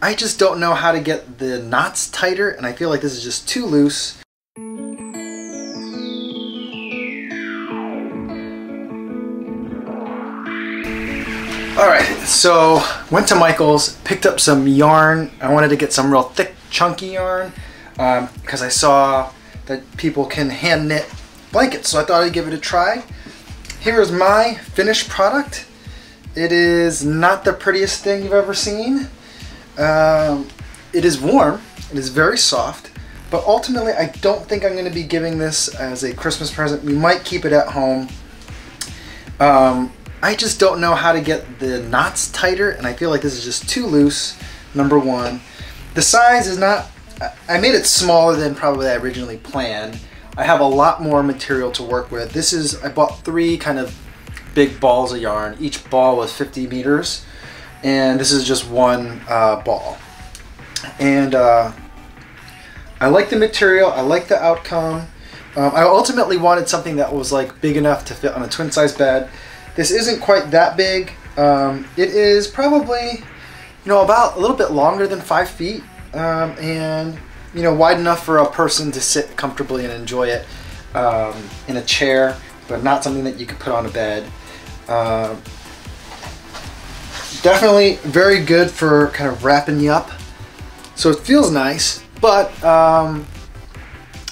I just don't know how to get the knots tighter, and I feel like this is just too loose. Alright, so went to Michael's, picked up some yarn. I wanted to get some real thick, chunky yarn because I saw that people can hand knit blankets, so I thought I'd give it a try. Here's my finished product. It is not the prettiest thing you've ever seen. It is warm, it is very soft, but ultimately I don't think I'm going to be giving this as a Christmas present. We might keep it at home. I just don't know how to get the knots tighter, and I feel like this is just too loose, number one. The size is not, I made it smaller than probably I originally planned. I have a lot more material to work with. This is, I bought 3 kind of big balls of yarn. Each ball was 50 meters, and this is just one ball. And I like the material, I like the outcome. I ultimately wanted something that was like big enough to fit on a twin size bed. This isn't quite that big. It is probably, you know, about a little bit longer than 5 feet, and you know, wide enough for a person to sit comfortably and enjoy it in a chair, but not something that you could put on a bed. Definitely very good for kind of wrapping you up. So it feels nice, but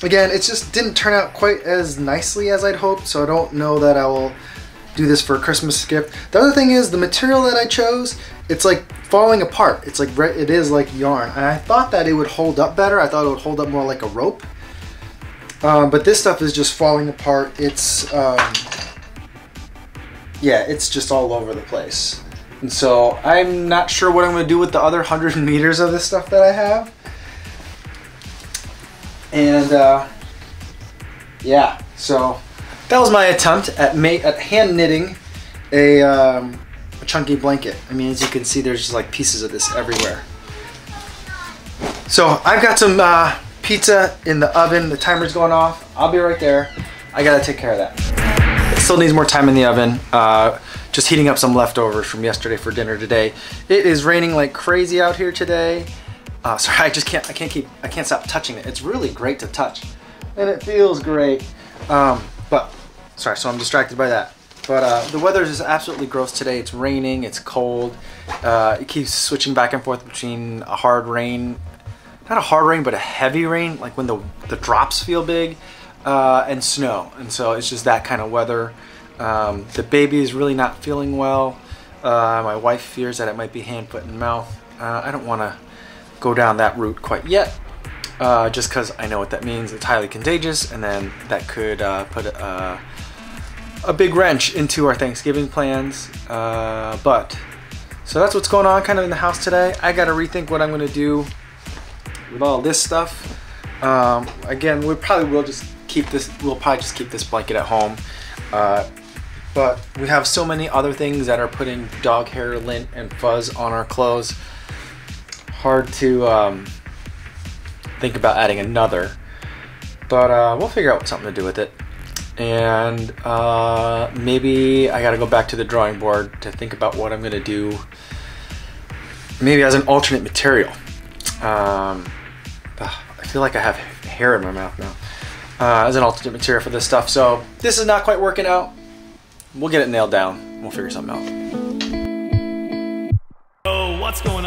again, it just didn't turn out quite as nicely as I'd hoped, so I don't know that I will do this for a Christmas gift. The other thing is the material that I chose, it's like falling apart. It's like, it is like yarn, and I thought that it would hold up better. I thought it would hold up more like a rope, but this stuff is just falling apart. It's yeah, it's just all over the place. And so I'm not sure what I'm going to do with the other 100 meters of this stuff that I have. And yeah, so that was my attempt at hand knitting a chunky blanket. I mean, as you can see, there's just like pieces of this everywhere. So I've got some pizza in the oven. The timer's going off. I'll be right there. I gotta take care of that. It still needs more time in the oven. Just heating up some leftovers from yesterday for dinner today. It is raining like crazy out here today. Sorry, I can't stop touching it. It's really great to touch, and it feels great. But sorry, so I'm distracted by that. But the weather is absolutely gross today. It's raining, it's cold. It keeps switching back and forth between a hard rain, not a hard rain, but a heavy rain, like when the drops feel big, and snow. And so it's just that kind of weather. The baby is really not feeling well. My wife fears that it might be hand, foot, and mouth. I don't want to go down that route quite yet, just because I know what that means. It's highly contagious, and then that could put a big wrench into our Thanksgiving plans. But so that's what's going on kind of in the house today. I got to rethink what I'm going to do with all this stuff. Again, we probably will just keep this. We'll probably just keep this blanket at home. But we have so many other things that are putting dog hair, lint, and fuzz on our clothes. Hard to think about adding another, but we'll figure out something to do with it. And maybe I gotta go back to the drawing board to think about what I'm gonna do, maybe as an alternate material. I feel like I have hair in my mouth now. As an alternate material for this stuff. So this is not quite working out. We'll get it nailed down. We'll figure something out. Oh, what's going on?